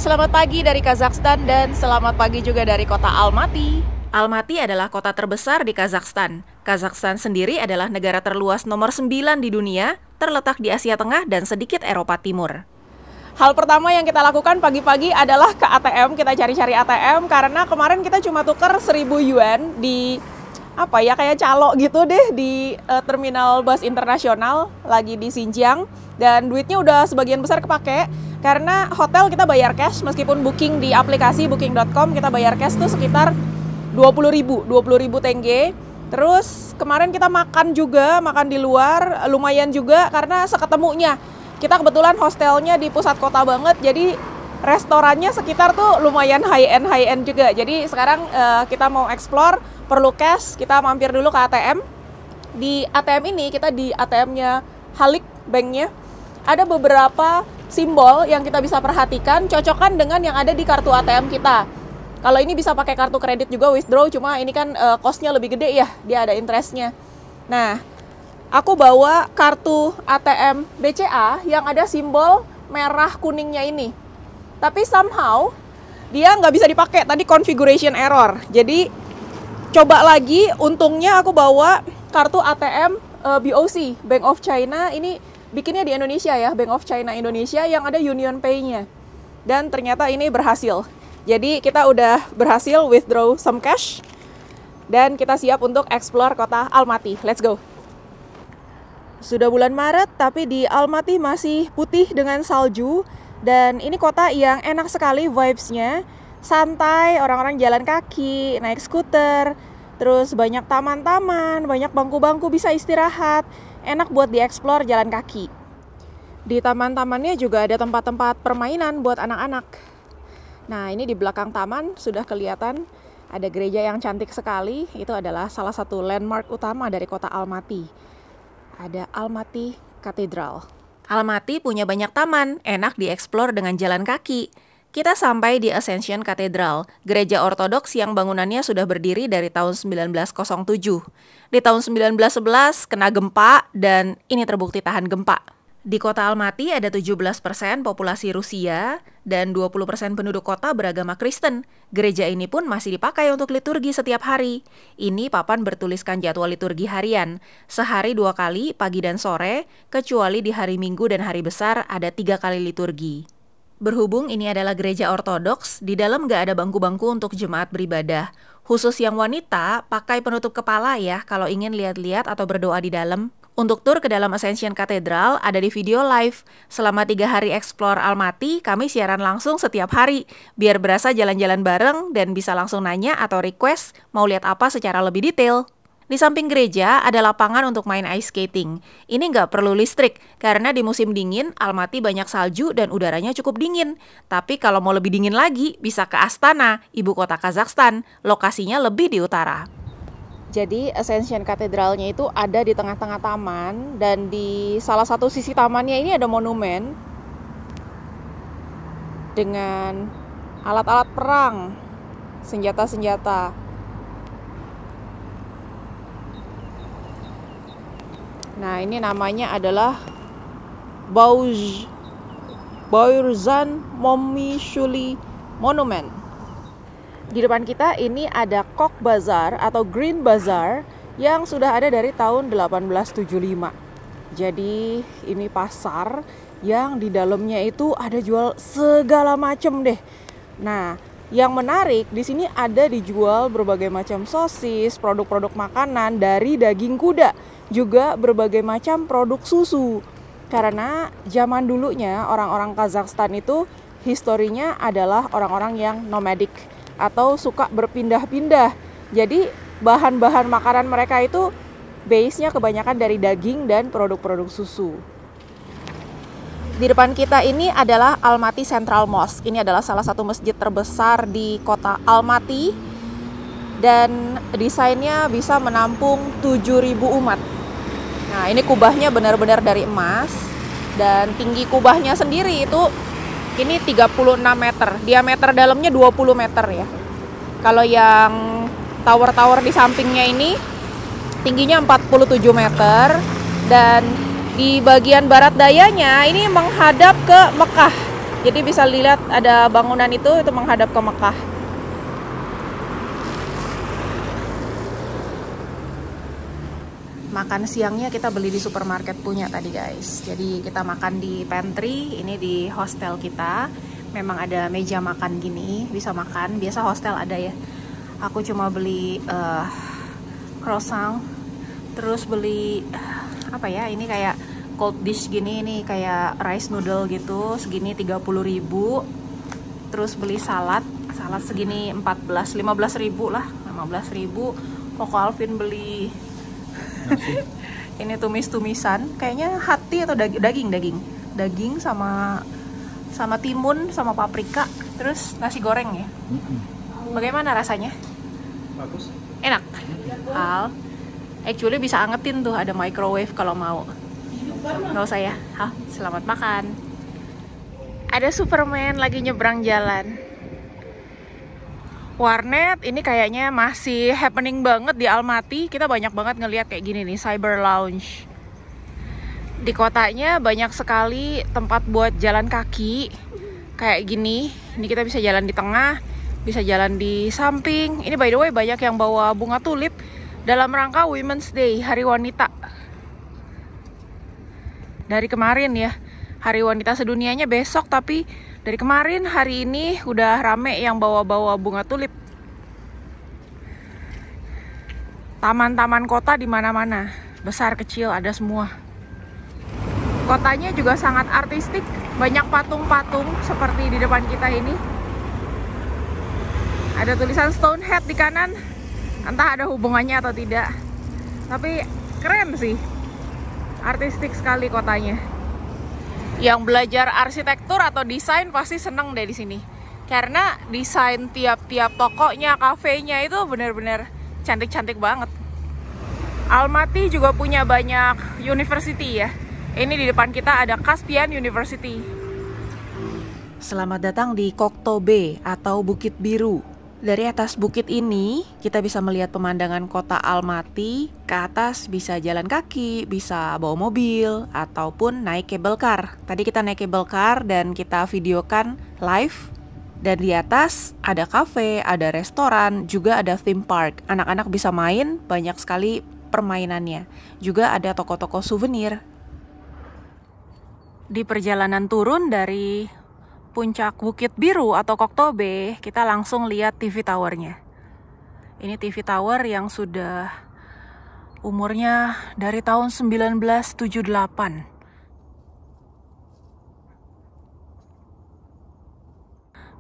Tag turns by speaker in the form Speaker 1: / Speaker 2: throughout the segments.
Speaker 1: Selamat pagi dari Kazakhstan dan selamat pagi juga dari kota Almaty. Almaty adalah kota terbesar di Kazakhstan. Kazakhstan sendiri adalah negara terluas nomor 9 di dunia, terletak di Asia Tengah dan sedikit Eropa Timur. Hal pertama yang kita lakukan pagi-pagi adalah ke ATM, kita cari-cari ATM karena kemarin kita cuma tuker 1.000 yuan di kayak calo gitu deh di terminal bus internasional lagi di Xinjiang, dan duitnya udah sebagian besar kepake karena hotel kita bayar cash, meskipun booking di aplikasi booking.com kita bayar cash tuh sekitar 20.000 tenge. Terus kemarin kita makan di luar lumayan juga karena seketemunya kita kebetulan hostelnya di pusat kota banget, jadi restorannya sekitar tuh lumayan high end juga. Jadi sekarang kita mau explore, perlu cash, kita mampir dulu ke ATM. Di ATM ini kita di ATM-nya Halyk banknya ada beberapa simbol yang kita bisa perhatikan, cocokkan dengan yang ada di kartu ATM kita. Kalau ini bisa pakai kartu kredit juga withdraw, cuma ini kan cost-nya lebih gede ya, dia ada interest-nya. Nah, aku bawa kartu ATM BCA yang ada simbol merah kuningnya ini. Tapi somehow dia nggak bisa dipakai, tadi configuration error. Jadi coba lagi, untungnya aku bawa kartu ATM BOC, Bank of China, ini bikinnya di Indonesia ya, Bank of China Indonesia yang ada Union Pay-nya. Dan ternyata ini berhasil. Jadi kita udah berhasil withdraw some cash dan kita siap untuk explore kota Almaty. Let's go. Sudah bulan Maret tapi di Almaty masih putih dengan salju, dan ini kota yang enak sekali vibes-nya. Santai, orang-orang jalan kaki, naik skuter, terus banyak taman-taman, banyak bangku-bangku bisa istirahat. Enak buat dieksplor jalan kaki. Di taman-tamannya juga ada tempat-tempat permainan buat anak-anak. Nah, ini di belakang taman sudah kelihatan ada gereja yang cantik sekali. Itu adalah salah satu landmark utama dari kota Almaty. Ada Almaty Cathedral. Almaty punya banyak taman, enak dieksplor dengan jalan kaki. Kita sampai di Ascension Cathedral, gereja ortodoks yang bangunannya sudah berdiri dari tahun 1907. Di tahun 1911 kena gempa dan ini terbukti tahan gempa. Di kota Almaty ada 17% populasi Rusia dan 20% penduduk kota beragama Kristen. Gereja ini pun masih dipakai untuk liturgi setiap hari. Ini papan bertuliskan jadwal liturgi harian. Sehari 2 kali, pagi dan sore, kecuali di hari Minggu dan hari besar ada 3 kali liturgi. Berhubung ini adalah gereja ortodoks, di dalam nggak ada bangku-bangku untuk jemaat beribadah. Khusus yang wanita, pakai penutup kepala ya kalau ingin lihat-lihat atau berdoa di dalam. Untuk tur ke dalam Ascension Cathedral ada di video live. Selama 3 hari explore Almaty, kami siaran langsung setiap hari. Biar berasa jalan-jalan bareng dan bisa langsung nanya atau request mau lihat apa secara lebih detail. Di samping gereja ada lapangan untuk main ice skating. Ini nggak perlu listrik, karena di musim dingin Almaty banyak salju dan udaranya cukup dingin. Tapi kalau mau lebih dingin lagi, bisa ke Astana, ibu kota Kazakhstan. Lokasinya lebih di utara. Jadi Ascension Cathedralnya itu ada di tengah-tengah taman, dan di salah satu sisi tamannya ini ada monumen dengan alat-alat perang, senjata-senjata. Nah, ini namanya adalah Baurzan Momishuli Monument. Di depan kita ini ada Kok Bazar atau Green Bazaar yang sudah ada dari tahun 1875. Jadi ini pasar yang di dalamnya itu ada jual segala macam deh. Nah, yang menarik di sini ada dijual berbagai macam sosis, produk-produk makanan dari daging kuda, juga berbagai macam produk susu. Karena zaman dulunya orang-orang Kazakhstan itu historinya adalah orang-orang yang nomadic atau suka berpindah-pindah. Jadi bahan-bahan makanan mereka itu base-nya kebanyakan dari daging dan produk-produk susu. Di depan kita ini adalah Almaty Central Mosque. Ini adalah salah satu masjid terbesar di kota Almaty dan desainnya bisa menampung 7.000 umat. Nah, ini kubahnya benar-benar dari emas, dan tinggi kubahnya sendiri itu ini 36 meter. Diameter dalamnya 20 meter ya. Kalau yang tower-tower di sampingnya ini tingginya 47 meter, dan di bagian barat dayanya ini menghadap ke Mekah. Jadi bisa lihat ada bangunan itu menghadap ke Mekah. Makan siangnya kita beli di supermarket punya tadi guys. Jadi kita makan di pantry, ini di hostel kita. Memang ada meja makan gini, bisa makan. Biasa hostel ada ya. Aku cuma beli croissant, terus beli apa ya, ini kayak cold dish gini, ini kayak rice noodle gitu, segini 30.000. Terus beli salad segini 15.000 lah, 15.000. Koko Alvin beli ini tumis-tumisan, kayaknya hati atau daging sama timun sama paprika, terus nasi goreng ya. Bagaimana rasanya?
Speaker 2: Bagus.
Speaker 1: Enak. Al, actually bisa angetin tuh, ada microwave kalau mau. Nggak usah ya. Selamat makan. Ada Superman lagi nyebrang jalan. Warnet ini kayaknya masih happening banget di Almaty. Kita banyak banget ngeliat kayak gini nih, cyber lounge. Di kotanya banyak sekali tempat buat jalan kaki kayak gini. Ini kita bisa jalan di tengah, bisa jalan di samping. Ini by the way banyak yang bawa bunga tulip dalam rangka Women's Day, Hari Wanita. Dari kemarin ya, Hari Wanita sedunianya besok, tapi dari kemarin hari ini udah rame yang bawa-bawa bunga tulip. Taman-taman kota di mana-mana, besar kecil ada semua. Kotanya juga sangat artistik, banyak patung-patung seperti di depan kita ini. Ada tulisan Stonehenge di kanan, entah ada hubungannya atau tidak. Tapi keren sih, artistik sekali kotanya. Yang belajar arsitektur atau desain pasti seneng deh di sini. Karena desain tiap-tiap tokonya, kafenya itu benar-benar cantik-cantik banget. Almaty juga punya banyak university ya. Ini di depan kita ada Caspian University. Selamat datang di Koktobe atau Bukit Biru. Dari atas bukit ini, kita bisa melihat pemandangan kota Almaty. Ke atas bisa jalan kaki, bisa bawa mobil, ataupun naik cable car. Tadi kita naik cable car dan kita videokan live. Dan di atas ada cafe, ada restoran, juga ada theme park. Anak-anak bisa main, banyak sekali permainannya. Juga ada toko-toko souvenir. Di perjalanan turun dari puncak Bukit Biru atau Koktobe, kita langsung lihat TV Tower-nya. Ini TV Tower yang sudah umurnya dari tahun 1978.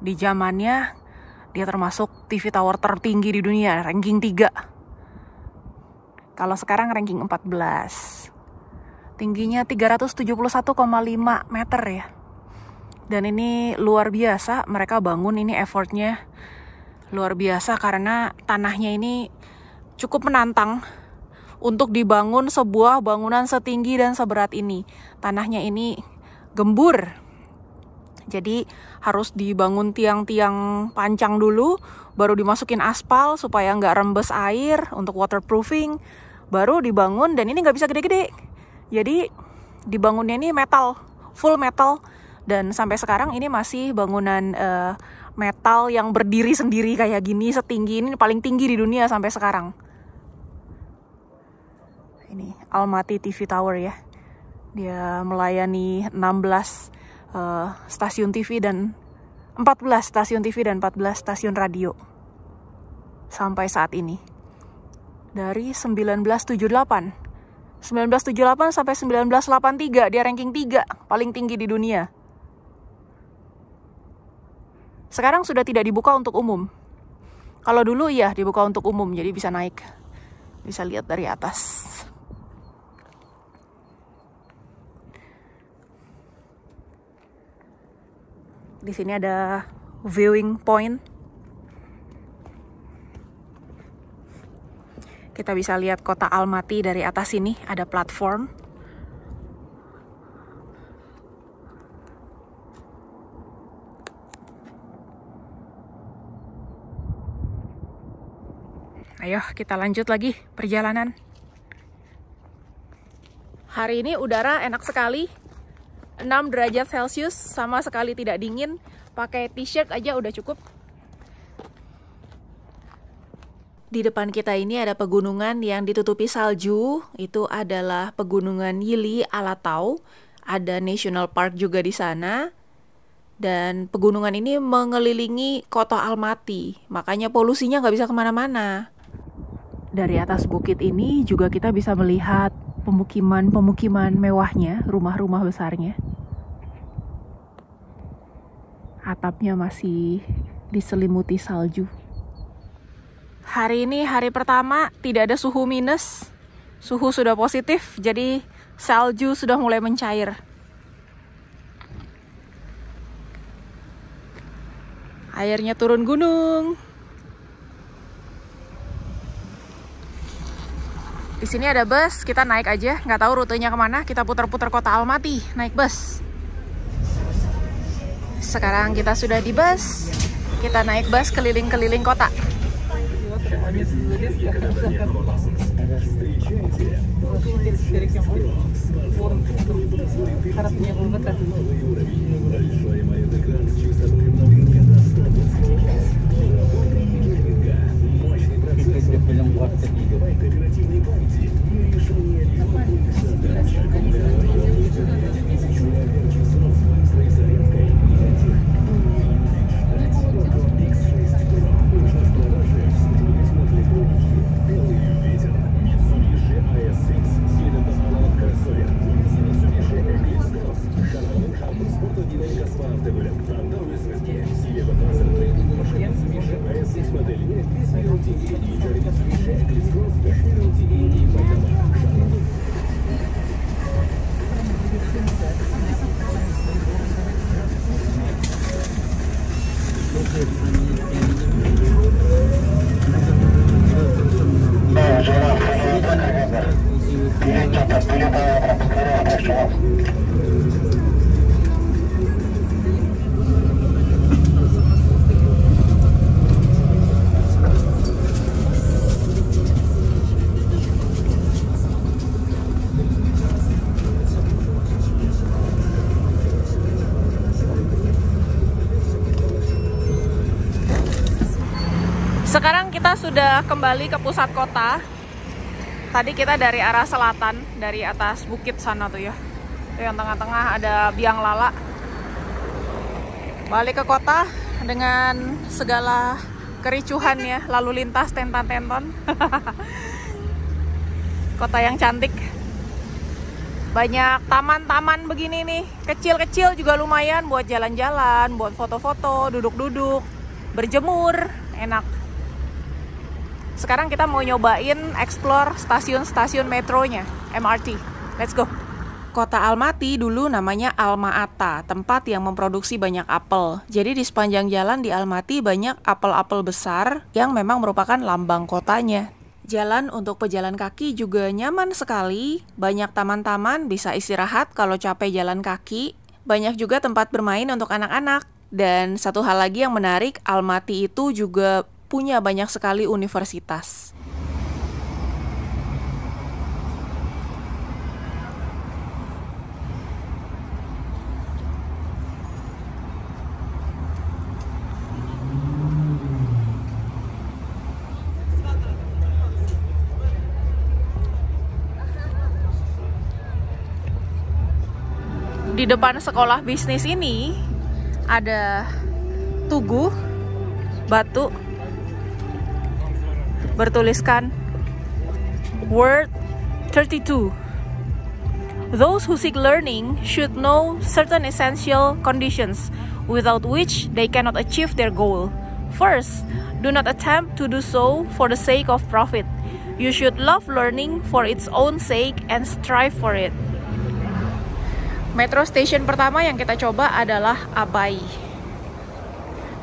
Speaker 1: Di zamannya dia termasuk TV Tower tertinggi di dunia, ranking 3. Kalau sekarang ranking 14. Tingginya 371,5 meter ya. Dan ini luar biasa, mereka bangun ini effortnya luar biasa karena tanahnya ini cukup menantang untuk dibangun sebuah bangunan setinggi dan seberat ini. Tanahnya ini gembur, jadi harus dibangun tiang-tiang pancang dulu, baru dimasukin aspal supaya nggak rembes air untuk waterproofing, baru dibangun. Dan ini nggak bisa gede-gede, jadi dibangunnya ini metal, full metal. Dan sampai sekarang ini masih bangunan metal yang berdiri sendiri kayak gini, setinggi ini, paling tinggi di dunia sampai sekarang. Ini Almaty TV Tower ya. Dia melayani 16 stasiun TV dan 14 stasiun TV dan 14 stasiun radio sampai saat ini. Dari 1978 sampai 1983 dia ranking 3 paling tinggi di dunia. Sekarang sudah tidak dibuka untuk umum. Kalau dulu iya dibuka untuk umum, jadi bisa naik, bisa lihat dari atas. Di sini ada viewing point. Kita bisa lihat kota Almaty dari atas sini, ada platform. Ayo kita lanjut lagi perjalanan. Hari ini udara enak sekali. 6 derajat Celcius, sama sekali tidak dingin. Pakai t-shirt aja udah cukup. Di depan kita ini ada pegunungan yang ditutupi salju. Itu adalah pegunungan Yili Alatau. Ada National Park juga di sana. Dan pegunungan ini mengelilingi kota Almaty. Makanya polusinya nggak bisa kemana-mana. Dari atas bukit ini juga kita bisa melihat pemukiman-pemukiman mewahnya, rumah-rumah besarnya. Atapnya masih diselimuti salju. Hari ini hari pertama, tidak ada suhu minus. Suhu sudah positif, jadi salju sudah mulai mencair. Airnya turun gunung. Di sini ada bus, kita naik aja. Nggak tahu rutenya kemana, kita putar-putar kota Almaty, naik bus. Sekarang kita sudah di bus. Kita naik bus keliling-keliling kota. Sekarang kita sudah kembali ke pusat kota. Tadi kita dari arah selatan, dari atas bukit sana tuh ya. Tuh yang tengah-tengah ada biang lala. Balik ke kota dengan segala kericuhan ya, lalu lintas tentan-tenton. Kota yang cantik. Banyak taman-taman begini nih, kecil-kecil juga lumayan buat jalan-jalan, buat foto-foto, duduk-duduk, berjemur, enak. Sekarang kita mau nyobain explore stasiun-stasiun metronya, MRT. Let's go. Kota Almaty dulu namanya Alma-Ata, tempat yang memproduksi banyak apel. Jadi di sepanjang jalan di Almaty banyak apel-apel besar yang memang merupakan lambang kotanya. Jalan untuk pejalan kaki juga nyaman sekali. Banyak taman-taman, bisa istirahat kalau capek jalan kaki. Banyak juga tempat bermain untuk anak-anak. Dan satu hal lagi yang menarik, Almaty itu juga punya banyak sekali universitas. Di depan sekolah bisnis ini ada tugu batu bertuliskan Word 32. Those who seek learning should know certain essential conditions without which they cannot achieve their goal. First, do not attempt to do so for the sake of profit. You should love learning for its own sake and strive for it. Metro station pertama yang kita coba adalah Abai.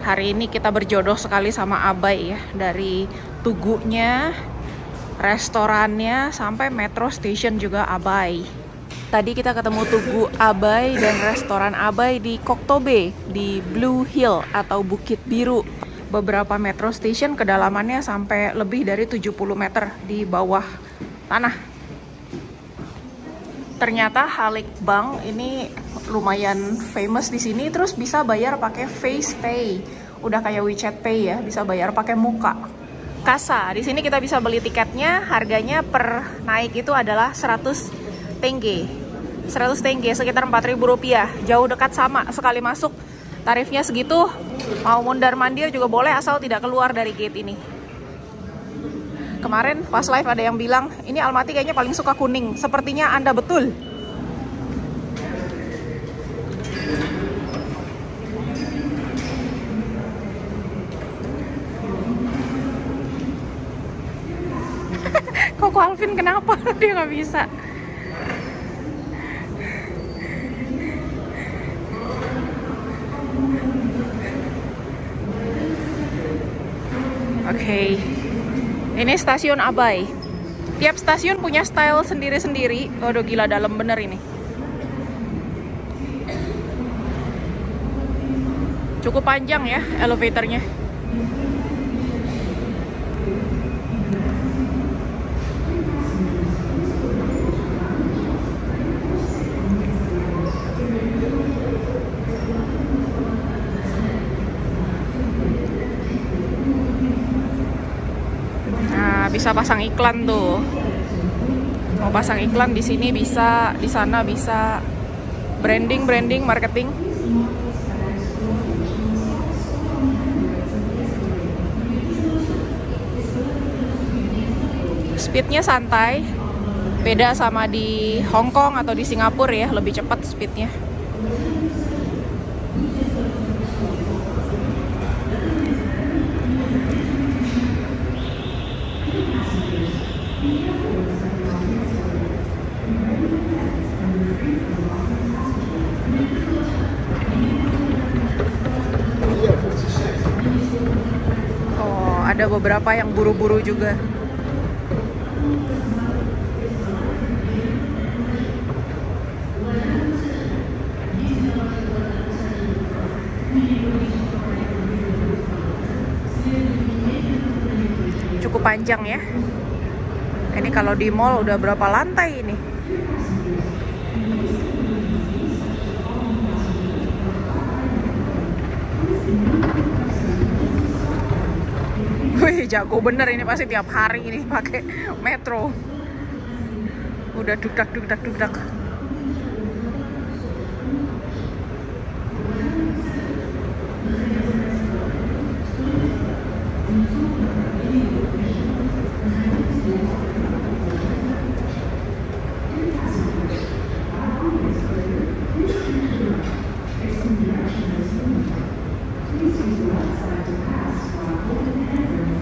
Speaker 1: Hari ini kita berjodoh sekali sama Abai ya. Dari tugunya, restorannya, sampai metro station juga Abai. Tadi kita ketemu tugu Abai dan restoran Abai di Koktobe, di Blue Hill atau Bukit Biru. Beberapa metro station kedalamannya sampai lebih dari 70 meter di bawah tanah. Ternyata Halyk Bank ini lumayan famous di sini, terus bisa bayar pakai Face Pay. Udah kayak WeChat Pay ya, bisa bayar pakai muka. Kasa, di sini kita bisa beli tiketnya, harganya per naik itu adalah 100 tenge. 100 tenge sekitar 4.000 rupiah. Jauh dekat sama, sekali masuk tarifnya segitu. Mau mundar-mandir juga boleh asal tidak keluar dari gate ini. Kemarin pas live ada yang bilang, ini Almaty kayaknya paling suka kuning. Sepertinya Anda betul. Koko Alvin kenapa? Dia nggak bisa. Oke. Ini stasiun Abai. Tiap stasiun punya style sendiri-sendiri. Waduh gila, dalam bener ini. Cukup panjang ya elevatornya. Bisa pasang iklan tuh. Mau pasang iklan di sini bisa, di sana bisa. Branding, marketing. Speednya santai. Beda sama di Hong Kong atau di Singapura ya, lebih cepat speednya. Ada beberapa yang buru-buru juga. Cukup panjang ya. Ini kalau di mall udah berapa lantai ini? Wih, jago bener ini, pasti tiap hari ini pakai metro. Udah dugdak.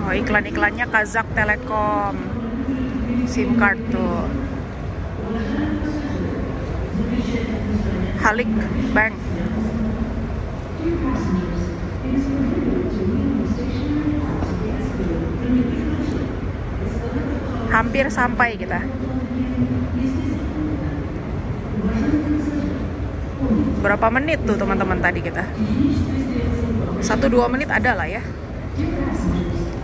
Speaker 1: Oh, iklan-iklannya Kazakh Telekom, SIM card tuh. Halyk Bank. Hampir sampai kita. Berapa menit tuh teman-teman tadi kita? 1-2 menit ada lah ya.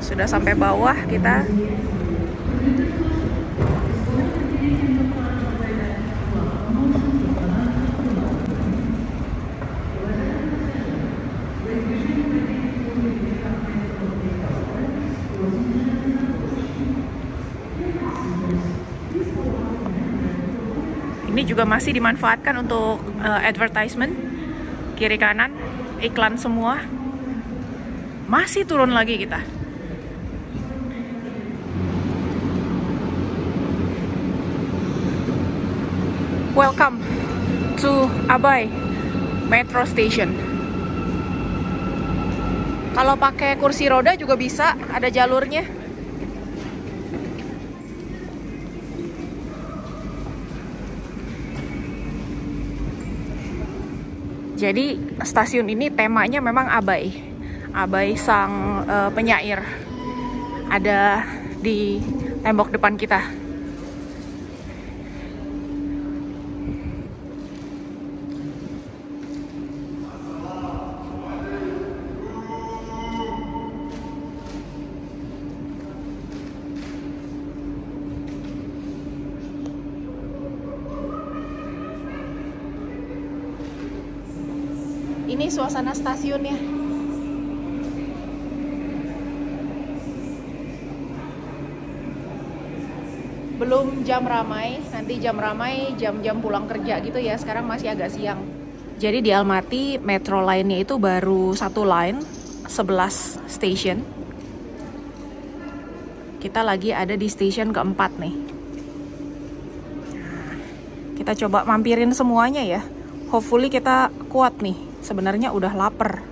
Speaker 1: Sudah sampai bawah kita. Ini juga masih dimanfaatkan untuk advertisement. Kiri kanan iklan semua. Masih turun lagi kita. Welcome to Abai Metro Station. Kalau pakai kursi roda juga bisa, ada jalurnya. Jadi stasiun ini temanya memang Abai. Abai sang penyair. Ada di tembok depan kita. Ini suasana stasiunnya. Belum jam ramai, nanti jam ramai jam-jam pulang kerja gitu ya. Sekarang masih agak siang. Jadi di Almaty metro line-nya itu baru satu line, 11 station. Kita lagi ada di station keempat nih. Kita coba mampirin semuanya ya. Hopefully kita kuat nih. Sebenarnya udah lapar.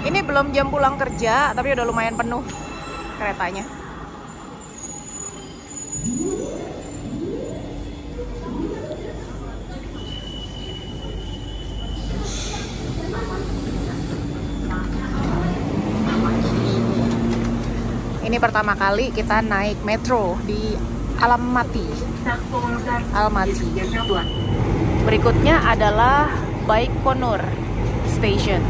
Speaker 1: Ini belum jam pulang kerja, tapi udah lumayan penuh keretanya. Ini pertama kali kita naik metro di Almaty. Berikutnya adalah Baikonur Station.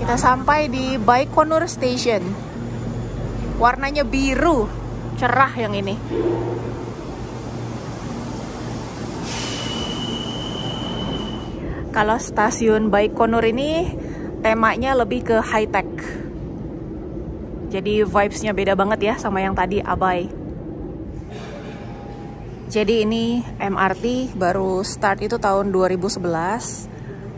Speaker 1: Kita sampai di Baikonur Station. Warnanya biru, cerah yang ini. Kalau stasiun Baikonur ini temanya lebih ke high tech. Jadi vibes-nya beda banget ya sama yang tadi Abai. Jadi ini MRT baru start itu tahun 2011.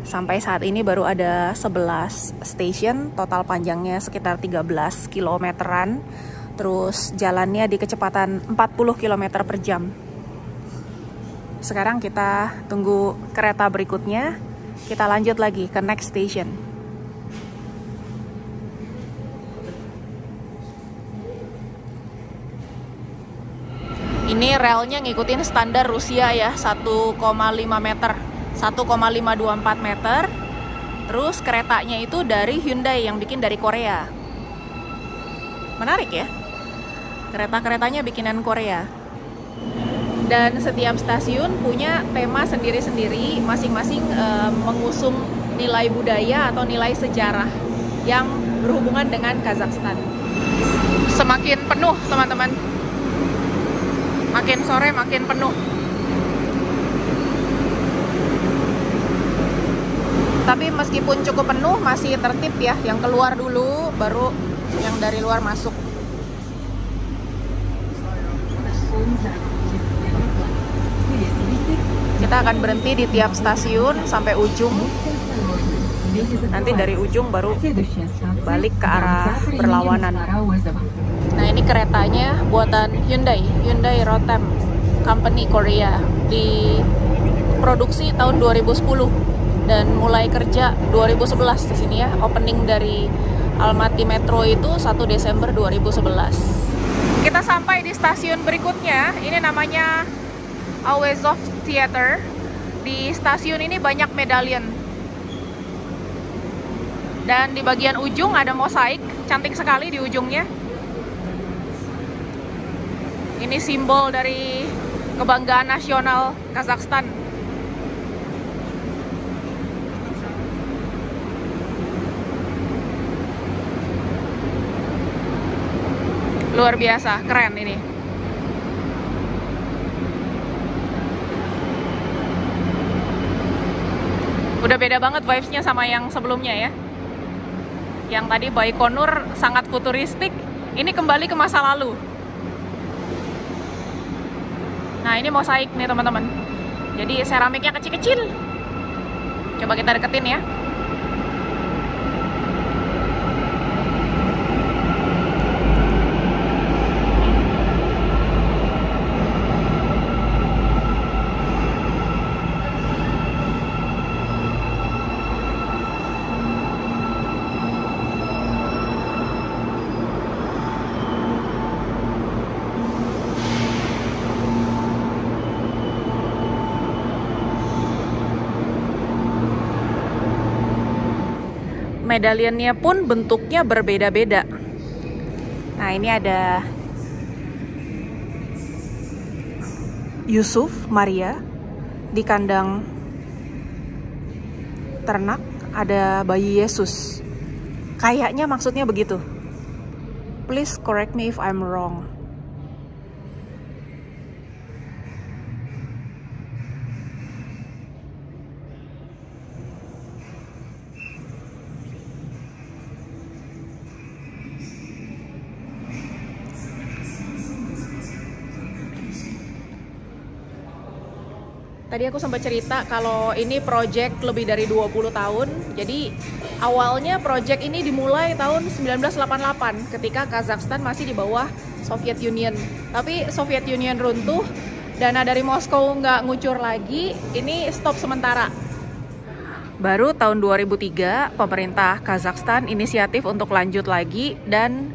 Speaker 1: Sampai saat ini baru ada 11 station, total panjangnya sekitar 13 kilometeran. Terus jalannya di kecepatan 40 km per jam. Sekarang kita tunggu kereta berikutnya. Kita lanjut lagi ke next station. Ini relnya ngikutin standar Rusia ya, 1,5 meter. 1,524 meter. Terus keretanya itu dari Hyundai yang bikin dari Korea. Menarik ya. Kereta-keretanya bikinan Korea. Dan setiap stasiun punya tema sendiri-sendiri, masing-masing mengusung nilai budaya atau nilai sejarah yang berhubungan dengan Kazakhstan. Semakin penuh teman-teman. Makin sore makin penuh. Tapi meskipun cukup penuh, masih tertib ya. Yang keluar dulu, baru yang dari luar masuk. Kita akan berhenti di tiap stasiun sampai ujung. Nanti dari ujung baru balik ke arah berlawanan. Nah ini keretanya buatan Hyundai Rotem Company Korea. Diproduksi tahun 2010. Dan mulai kerja 2011 di sini ya. Opening dari Almaty Metro itu 1 Desember 2011. Kita sampai di stasiun berikutnya. Ini namanya Awezov Theater. Di stasiun ini banyak medallion. Dan di bagian ujung ada mosaik, cantik sekali di ujungnya. Ini simbol dari kebanggaan nasional Kazakhstan. Luar biasa, keren ini. Udah beda banget vibes-nya sama yang sebelumnya ya. Yang tadi Baikonur sangat futuristik, ini kembali ke masa lalu. Nah ini mosaik nih teman-teman. Jadi seramiknya kecil-kecil. Coba kita deketin ya. Medalionnya pun bentuknya berbeda-beda. Nah, ini ada Yusuf Maria di kandang ternak, ada bayi Yesus. Kayaknya maksudnya begitu. Please correct me if I'm wrong. Tadi aku sempat cerita kalau ini project lebih dari 20 tahun. Jadi awalnya project ini dimulai tahun 1988 ketika Kazakhstan masih di bawah Soviet Union. Tapi Soviet Union runtuh, dana dari Moskow nggak ngucur lagi, ini stop sementara. Baru tahun 2003 pemerintah Kazakhstan inisiatif untuk lanjut lagi dan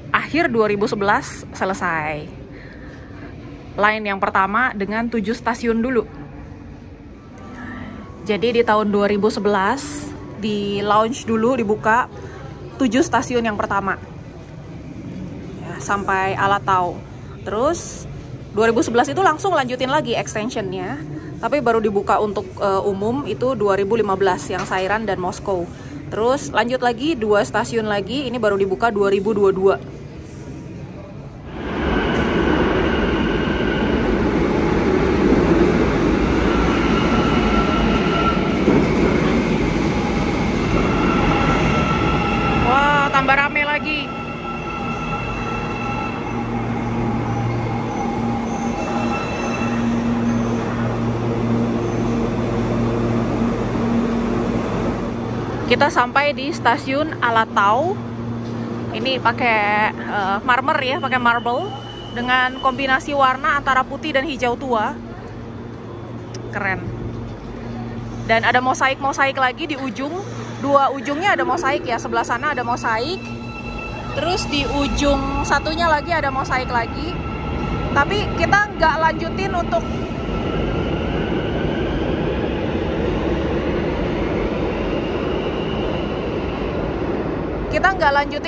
Speaker 1: akhir 2011 selesai. Line yang pertama dengan 7 stasiun dulu. Jadi di tahun 2011 di launch dulu, dibuka 7 stasiun yang pertama ya, sampai Alatau. Terus 2011 itu langsung lanjutin lagi extensionnya, tapi baru dibuka untuk umum itu 2015 yang Sairan dan Moskow. Terus lanjut lagi 2 stasiun lagi, ini baru dibuka 2022. Tambah rame lagi. Kita sampai di stasiun Alatau. Ini pakai marmer ya, pakai marble dengan kombinasi warna antara putih dan hijau tua. Keren. Dan ada mosaik-mosaik lagi di ujung. 2 ujungnya ada mosaik ya, sebelah sana ada mosaik, terus di ujung satunya lagi ada mosaik lagi. Tapi kita nggak lanjutin untuk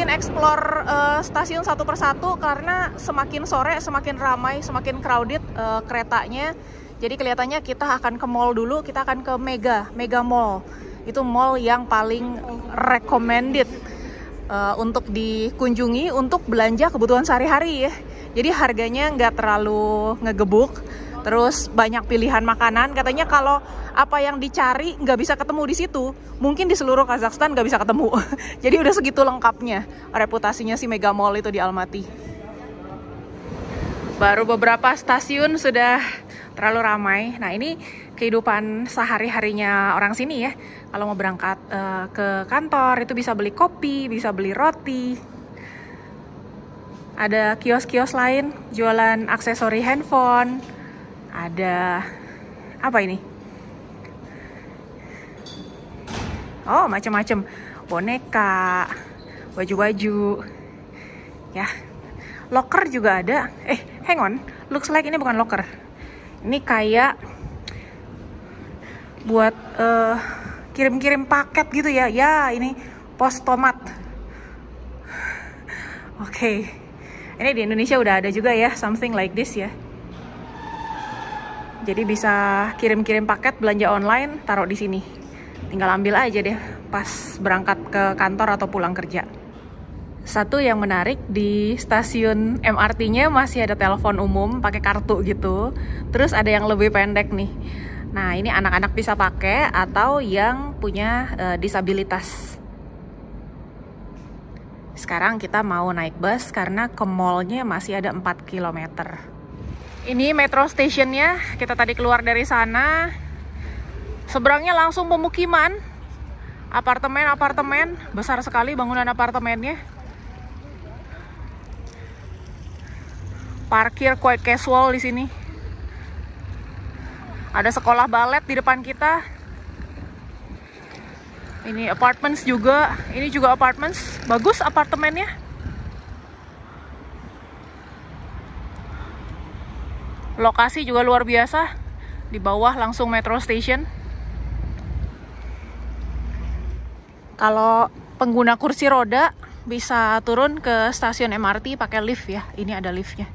Speaker 1: explore stasiun satu persatu karena semakin sore semakin ramai, semakin crowded keretanya. Jadi kelihatannya kita akan ke mall dulu, kita akan ke Mega Mall. Itu mall yang paling recommended untuk dikunjungi untuk belanja kebutuhan sehari-hari ya. Jadi harganya nggak terlalu ngegebuk, terus banyak pilihan makanan. Katanya kalau apa yang dicari nggak bisa ketemu di situ, mungkin di seluruh Kazakhstan nggak bisa ketemu. Jadi udah segitu lengkapnya reputasinya si Mega Mall itu di Almaty. Baru beberapa stasiun sudah terlalu ramai. Nah, ini kehidupan sehari-harinya orang sini ya. Kalau mau berangkat ke kantor itu bisa beli kopi, bisa beli roti. Ada kios-kios lain jualan aksesori handphone. Ada apa ini? Oh, macam-macam. Boneka, baju-baju. Ya. Locker juga ada. Hang on. Looks like ini bukan locker. Ini kayak buat kirim-kirim paket gitu ya. Ya, ini pos tomat. Oke. Ini di Indonesia udah ada juga ya, something like this ya. Jadi bisa kirim-kirim paket belanja online, taruh di sini. Tinggal ambil aja deh pas berangkat ke kantor atau pulang kerja. Satu yang menarik, di stasiun MRT-nya masih ada telepon umum pakai kartu gitu. Terus ada yang lebih pendek nih. Nah, ini anak-anak bisa pakai atau yang punya disabilitas. Sekarang kita mau naik bus karena ke mall-nya masih ada 4 km. Ini metro stationnya, kita tadi keluar dari sana. Seberangnya langsung pemukiman. Apartemen, besar sekali bangunan apartemennya. Parkir quite casual di sini. Ada sekolah balet di depan kita. Ini apartments juga. Ini juga apartments. Bagus apartemennya. Lokasi juga luar biasa. Di bawah langsung metro station. Kalau pengguna kursi roda bisa turun ke stasiun MRT pakai lift ya. Ini ada liftnya.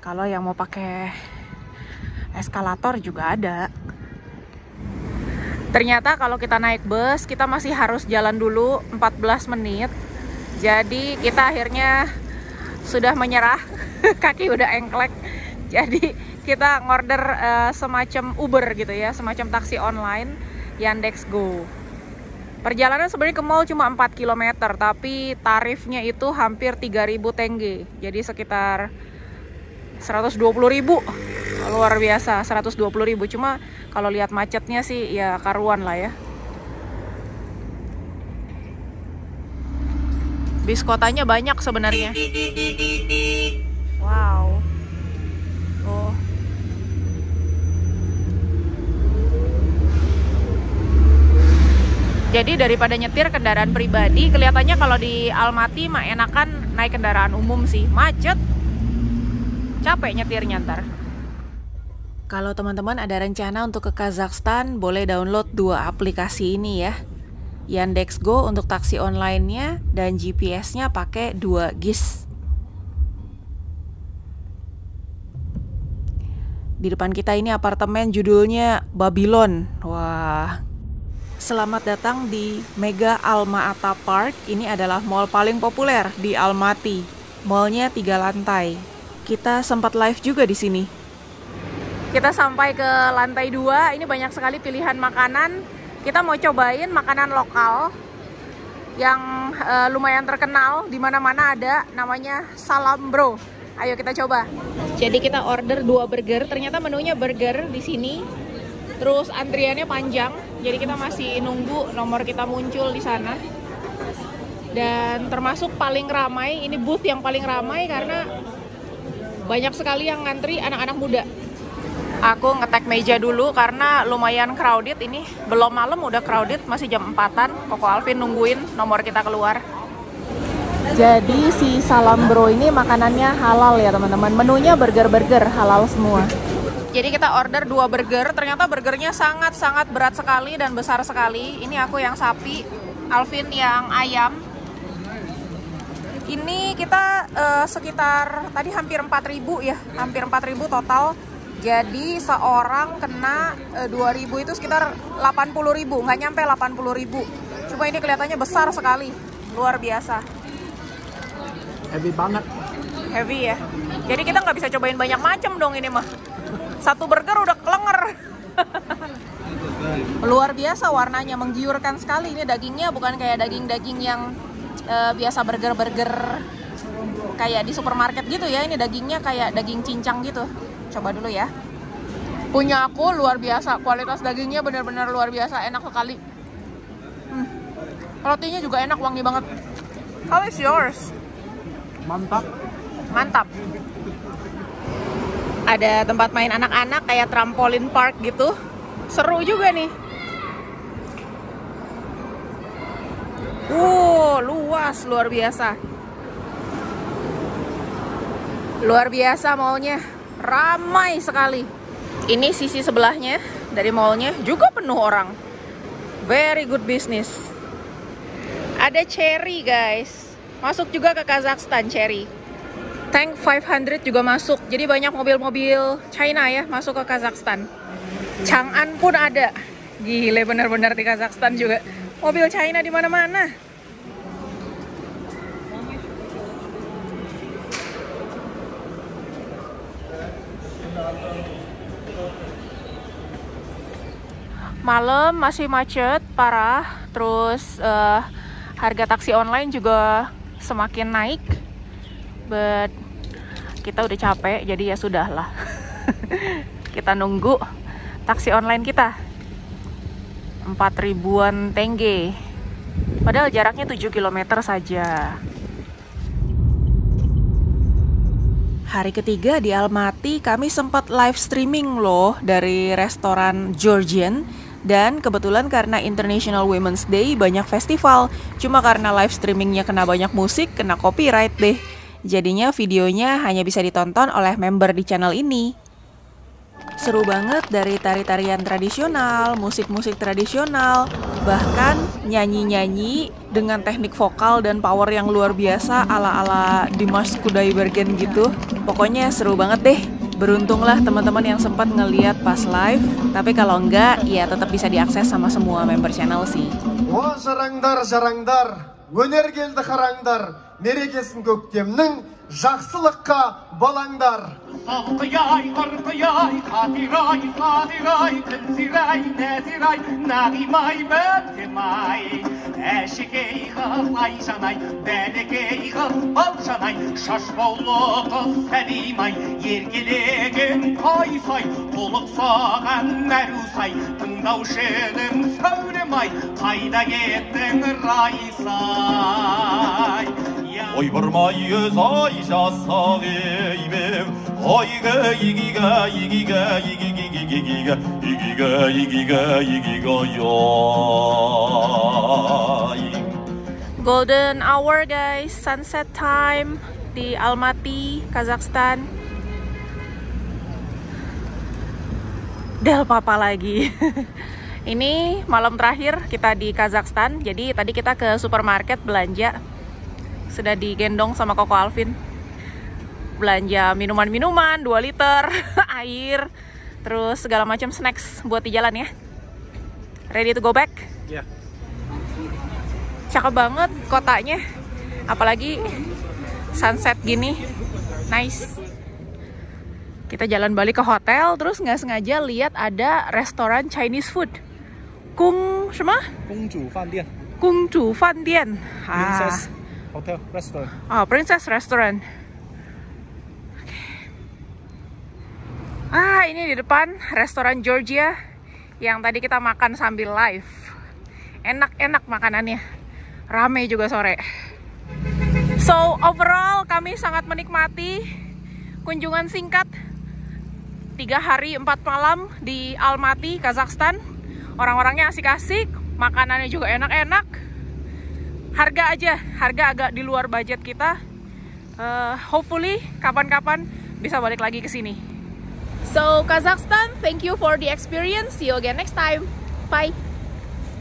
Speaker 1: Kalau yang mau pakai eskalator juga ada. Ternyata kalau kita naik bus, kita masih harus jalan dulu 14 menit. Jadi kita akhirnya sudah menyerah, kaki udah engklek. Jadi kita ngorder semacam Uber gitu ya, semacam taksi online, Yandex Go. Perjalanan sebenarnya ke mall cuma 4 km, tapi tarifnya itu hampir 3.000 tenge. Jadi sekitar 120.000. Luar biasa, 120.000. Cuma kalau lihat macetnya sih ya karuan lah ya. Bis kotanya banyak sebenarnya. Wow. Oh. Jadi daripada nyetir kendaraan pribadi, kelihatannya kalau di Almaty mah enakan naik kendaraan umum sih. Macet. Capek nyetirnya ntar. Kalau teman-teman ada rencana untuk ke Kazakhstan, boleh download 2 aplikasi ini ya. Yandex Go untuk taksi online-nya dan GPS-nya pakai 2 GIS. Di depan kita ini apartemen judulnya Babylon. Wah. Selamat datang di Mega Alma-Ata Park. Ini adalah mall paling populer di Almaty. Mallnya 3 lantai. Kita sempat live juga di sini. Kita sampai ke lantai 2, ini banyak sekali pilihan makanan. Kita mau cobain makanan lokal yang lumayan terkenal, di mana-mana ada, namanya Salam Bro. Ayo kita coba. Jadi kita order 2 burger, ternyata menunya burger di sini. Terus antriannya panjang, jadi kita masih nunggu nomor kita muncul di sana. Dan termasuk paling ramai, ini booth yang paling ramai karena banyak sekali yang ngantri anak-anak muda. Aku ngetek meja dulu karena lumayan crowded ini. Belum malam udah crowded, masih jam 4-an. Koko Alvin nungguin nomor kita keluar. Jadi si Salam Bro ini makanannya halal ya teman-teman. Menunya burger-burger halal semua. Jadi kita order 2 burger. Ternyata burgernya sangat-sangat berat sekali dan besar sekali. Ini aku yang sapi, Alvin yang ayam. Ini kita sekitar tadi hampir 4.000 ya. Hampir 4.000 total. Jadi seorang kena 2.000 itu sekitar 80.000, nggak nyampe 80.000. Cuma ini kelihatannya besar sekali, luar biasa.
Speaker 2: Heavy banget.
Speaker 1: Heavy ya. Jadi kita nggak bisa cobain banyak macam dong ini mah. Satu burger udah kelenger. Luar biasa warnanya, menggiurkan sekali. Ini dagingnya bukan kayak daging-daging yang biasa burger-burger kayak di supermarket gitu ya. Ini dagingnya kayak daging cincang gitu. Coba dulu ya. Punya aku luar biasa, kualitas dagingnya benar-benar luar biasa, enak sekali. Rotinya juga enak, wangi banget. How is yours?
Speaker 2: Mantap.
Speaker 1: Mantap. Ada tempat main anak-anak kayak trampolin park gitu. Seru juga nih. Luas, luar biasa. Luar biasa mallnya. Ramai sekali. Ini sisi sebelahnya dari mallnya juga penuh orang. Very good business. Ada Chery guys. Masuk juga ke Kazakhstan Chery. Tank 500 juga masuk. Jadi banyak mobil-mobil China ya masuk ke Kazakhstan. Chang'an pun ada. Gile bener-bener di Kazakhstan juga. Mobil China di mana-mana. Malam masih macet parah, terus harga taksi online juga semakin naik. But kita udah capek, jadi ya sudahlah. Kita nunggu taksi online kita. 4.000-an tenge. Padahal jaraknya 7 km saja. Hari ketiga di Almaty kami sempat live streaming loh dari restoran Georgian. Dan kebetulan karena International Women's Day banyak festival. Cuma karena live streamingnya kena banyak musik, kena copyright deh. Jadinya videonya hanya bisa ditonton oleh member di channel ini. Seru banget dari tari-tarian tradisional, musik-musik tradisional, bahkan nyanyi-nyanyi dengan teknik vokal dan power yang luar biasa ala-ala Dimash Kudaibergen gitu. Pokoknya seru banget deh. Beruntunglah teman-teman yang sempat ngeliat pas live, tapi kalau enggak, ya tetap bisa diakses sama semua member channel sih.
Speaker 3: Wah, жараңдар, өнер келді қараңдар, мерекесін көктемнің, жақсылыққа балаңдар.
Speaker 4: Salqıyay, qırqıyay, qatiray, sadiray, kınsiray, neziray, nağimay, böttimay. Eşikey qız Ayşanay, belekey qız Balşanay, şaşbollu qız Selimay, yergelegin Qaysay, toluq sağan Mərusay, tındavşının Sövremay, qayda gettin Raysay.
Speaker 5: Oy burmay yüz Ayşa sağıybim, oyga yigiga yigiga yigigigigiga yigiga yigiga yigiga yoy.
Speaker 1: Golden hour guys, sunset time di Almaty, Kazakhstan. Del papa lagi. Ini malam terakhir kita di Kazakhstan. Jadi tadi kita ke supermarket belanja. Sudah digendong sama Koko Alvin. Belanja minuman-minuman 2 liter, air, terus segala macam snacks buat di jalan ya. Ready to go back?
Speaker 2: Yeah.
Speaker 1: Cakep banget kotanya, apalagi sunset gini, nice. Kita jalan balik ke hotel, terus nggak sengaja lihat ada restoran Chinese food. Kung Chu Fan Dian.
Speaker 2: Princess Hotel Restaurant.
Speaker 1: Oh, Princess Restaurant. Ini di depan restoran Georgia yang tadi kita makan sambil live. Enak-enak makanannya. Rame juga sore. So, overall kami sangat menikmati kunjungan singkat 3 hari 4 malam di Almaty, Kazakhstan. Orang-orangnya asik-asik, makanannya juga enak-enak. Harga agak di luar budget kita. Hopefully kapan-kapan bisa balik lagi ke sini. So Kazakhstan, thank you for the experience. See you again next time. Bye.